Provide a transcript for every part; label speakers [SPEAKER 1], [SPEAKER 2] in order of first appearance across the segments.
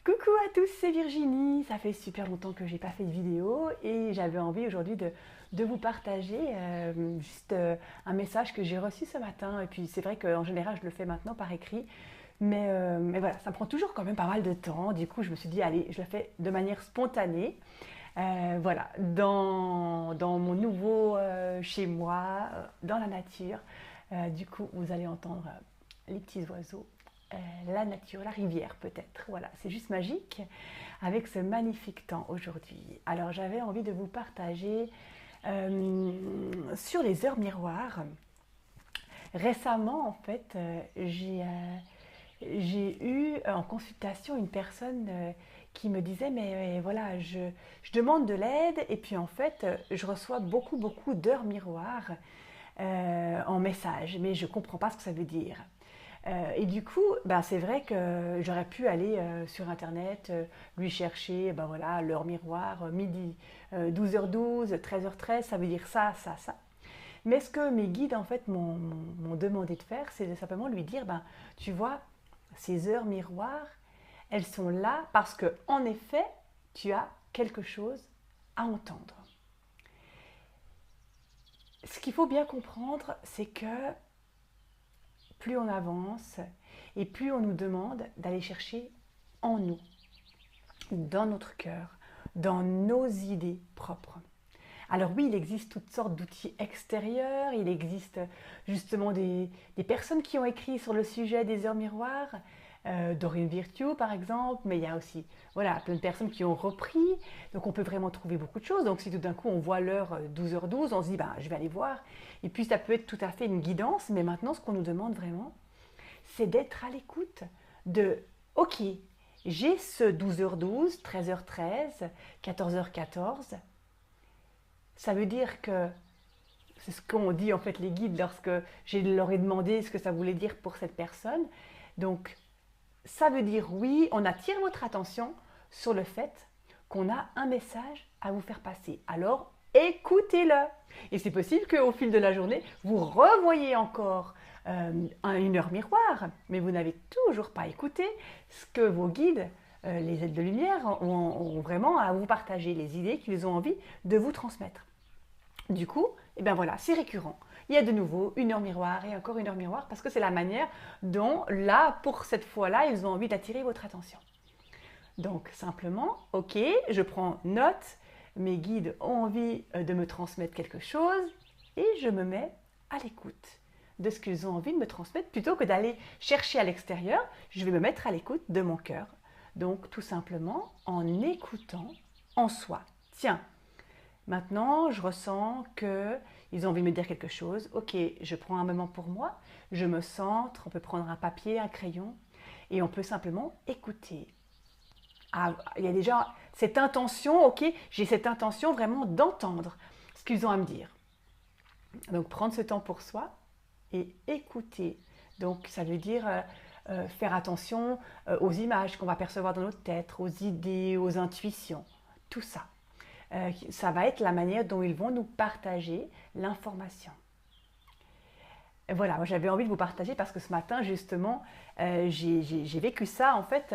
[SPEAKER 1] Coucou à tous, c'est Virginie. Ça fait super longtemps que j'ai pas fait de vidéo et j'avais envie aujourd'hui de vous partager un message que j'ai reçu ce matin. Et puis c'est vrai qu'en général je le fais maintenant par écrit, mais voilà, ça prend toujours quand même pas mal de temps. Du coup je me suis dit allez, je le fais de manière spontanée. Voilà, dans mon nouveau chez moi, dans la nature. Du coup vous allez entendre les petits oiseaux, la nature, la rivière peut-être. Voilà, c'est juste magique avec ce magnifique temps aujourd'hui. Alors j'avais envie de vous partager sur les heures miroirs. Récemment, en fait, j'ai eu en consultation une personne qui me disait mais voilà, je demande de l'aide et puis en fait, je reçois beaucoup d'heures miroirs en message, mais je ne comprends pas ce que ça veut dire. Et du coup, ben, c'est vrai que j'aurais pu aller sur Internet, lui chercher ben voilà, l'heure miroir, midi 12h12, 13h13, ça veut dire ça. Mais ce que mes guides en fait m'ont demandé de faire, c'est de simplement lui dire, ben, tu vois, ces heures miroirs, elles sont là parce que en effet, tu as quelque chose à entendre. Ce qu'il faut bien comprendre, c'est que plus on avance et plus on nous demande d'aller chercher en nous, dans notre cœur, dans nos idées propres. Alors oui, il existe toutes sortes d'outils extérieurs, il existe justement des personnes qui ont écrit sur le sujet des heures miroirs, Doreen Virtue par exemple, mais il y a aussi voilà, plein de personnes qui ont repris, donc on peut vraiment trouver beaucoup de choses. Donc si tout d'un coup on voit l'heure 12h12, on se dit ben, je vais aller voir, et puis ça peut être tout à fait une guidance, mais maintenant ce qu'on nous demande vraiment, c'est d'être à l'écoute de ok, j'ai ce 12h12, 13h13, 14h14, ça veut dire que c'est ce qu'ont dit en fait les guides lorsque je leur ai demandé ce que ça voulait dire pour cette personne. Donc ça veut dire oui, on attire votre attention sur le fait qu'on a un message à vous faire passer. Alors écoutez-le. Et c'est possible qu'au fil de la journée, vous revoyez encore une heure miroir, mais vous n'avez toujours pas écouté ce que vos guides, les aides de lumière, ont vraiment à vous partager, les idées qu'ils ont envie de vous transmettre. Du coup, eh bien voilà, c'est récurrent. Il y a de nouveau une heure miroir et encore une heure miroir parce que c'est la manière dont, là, pour cette fois-là, ils ont envie d'attirer votre attention. Donc, simplement, ok, je prends note, mes guides ont envie de me transmettre quelque chose et je me mets à l'écoute de ce qu'ils ont envie de me transmettre plutôt que d'aller chercher à l'extérieur, je vais me mettre à l'écoute de mon cœur. Donc, tout simplement, en écoutant en soi. Tiens, maintenant, je ressens qu'ils ont envie de me dire quelque chose. Ok, je prends un moment pour moi, je me centre, on peut prendre un papier, un crayon, et on peut simplement écouter. Ah, il y a déjà cette intention, ok, j'ai cette intention vraiment d'entendre ce qu'ils ont à me dire. Donc, prendre ce temps pour soi et écouter. Donc, ça veut dire faire attention aux images qu'on va percevoir dans notre tête, aux idées, aux intuitions, tout ça. Ça va être la manière dont ils vont nous partager l'information. Voilà, moi j'avais envie de vous partager parce que ce matin justement, j'ai vécu ça en fait.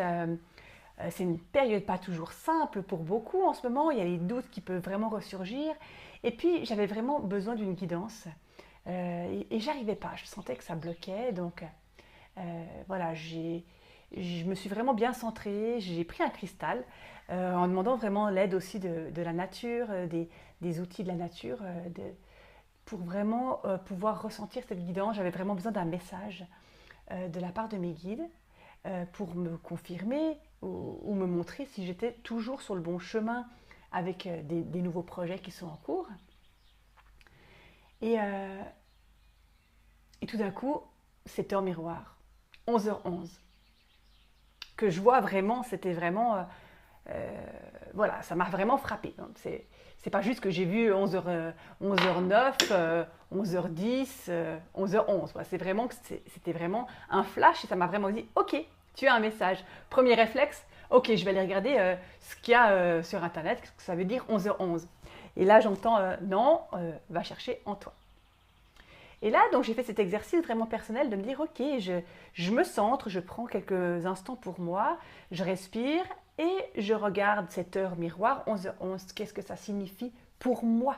[SPEAKER 1] C'est une période pas toujours simple pour beaucoup en ce moment, il y a les doutes qui peuvent vraiment ressurgir. Et puis j'avais vraiment besoin d'une guidance et j'arrivais pas, je sentais que ça bloquait. Donc voilà, je me suis vraiment bien centrée, j'ai pris un cristal en demandant vraiment l'aide aussi de la nature, des outils de la nature, pour vraiment pouvoir ressentir cette guidance. J'avais vraiment besoin d'un message de la part de mes guides pour me confirmer ou me montrer si j'étais toujours sur le bon chemin avec des nouveaux projets qui sont en cours. Et, euh, et tout d'un coup, cette heure miroir, 11h11, que je vois vraiment, c'était vraiment voilà, ça m'a vraiment frappé. C'est pas juste que j'ai vu 11h, 11h09, 11h10, 11h11. C'est vraiment que c'était vraiment un flash et ça m'a vraiment dit ok, tu as un message. Premier réflexe, ok, je vais aller regarder ce qu'il y a sur internet, ce que ça veut dire 11h11. Et là j'entends non, va chercher en toi. Et là, donc, j'ai fait cet exercice vraiment personnel de me dire, ok, je me centre, je prends quelques instants pour moi, je respire et je regarde cette heure miroir, 11h11, qu'est-ce que ça signifie pour moi?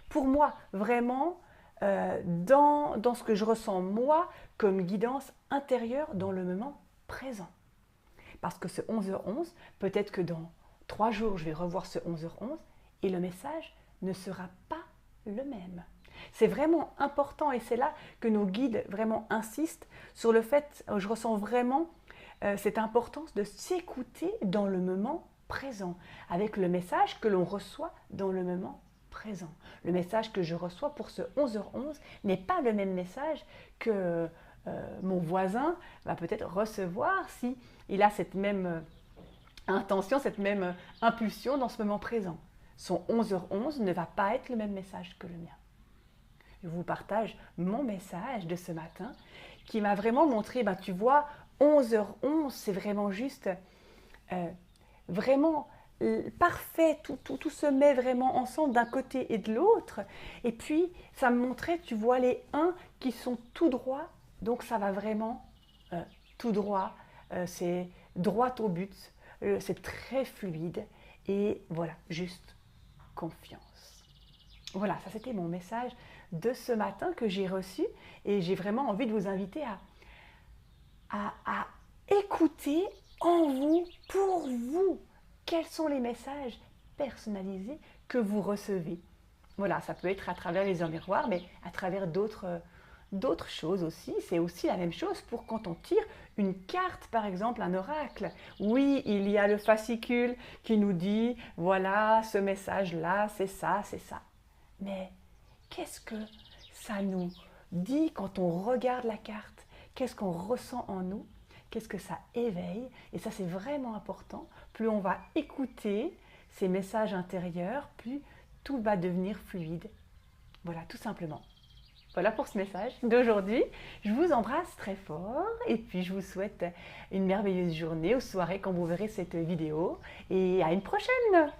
[SPEAKER 1] Pour moi, vraiment, dans ce que je ressens moi comme guidance intérieure dans le moment présent. Parce que ce 11h11, peut-être que dans 3 jours, je vais revoir ce 11h11 et le message ne sera pas le même. C'est vraiment important et c'est là que nos guides vraiment insistent sur le fait, je ressens vraiment cette importance de s'écouter dans le moment présent, avec le message que l'on reçoit dans le moment présent. Le message que je reçois pour ce 11h11 n'est pas le même message que mon voisin va peut-être recevoir si il a cette même intention, cette même impulsion dans ce moment présent. Son 11h11 ne va pas être le même message que le mien. Je vous partage mon message de ce matin qui m'a vraiment montré, tu vois, 11h11, c'est vraiment juste, vraiment parfait, tout se met vraiment ensemble d'un côté et de l'autre. Et puis, ça me montrait, tu vois, les 1 qui sont tout droits, donc ça va vraiment tout droit, c'est droit au but, c'est très fluide et voilà, juste confiance. Voilà, ça c'était mon message de ce matin que j'ai reçu et j'ai vraiment envie de vous inviter à écouter en vous, pour vous, quels sont les messages personnalisés que vous recevez. Voilà, ça peut être à travers les heures miroirs, mais à travers d'autres choses aussi. C'est aussi la même chose pour quand on tire une carte, par exemple, un oracle. Oui, il y a le fascicule qui nous dit, voilà, ce message-là, c'est ça, c'est ça. Mais qu'est-ce que ça nous dit quand on regarde la carte? Qu'est-ce qu'on ressent en nous? Qu'est-ce que ça éveille? Et ça, c'est vraiment important. Plus on va écouter ces messages intérieurs, plus tout va devenir fluide. Voilà, tout simplement. Voilà pour ce message d'aujourd'hui. Je vous embrasse très fort et puis je vous souhaite une merveilleuse journée ou soirée quand vous verrez cette vidéo. Et à une prochaine!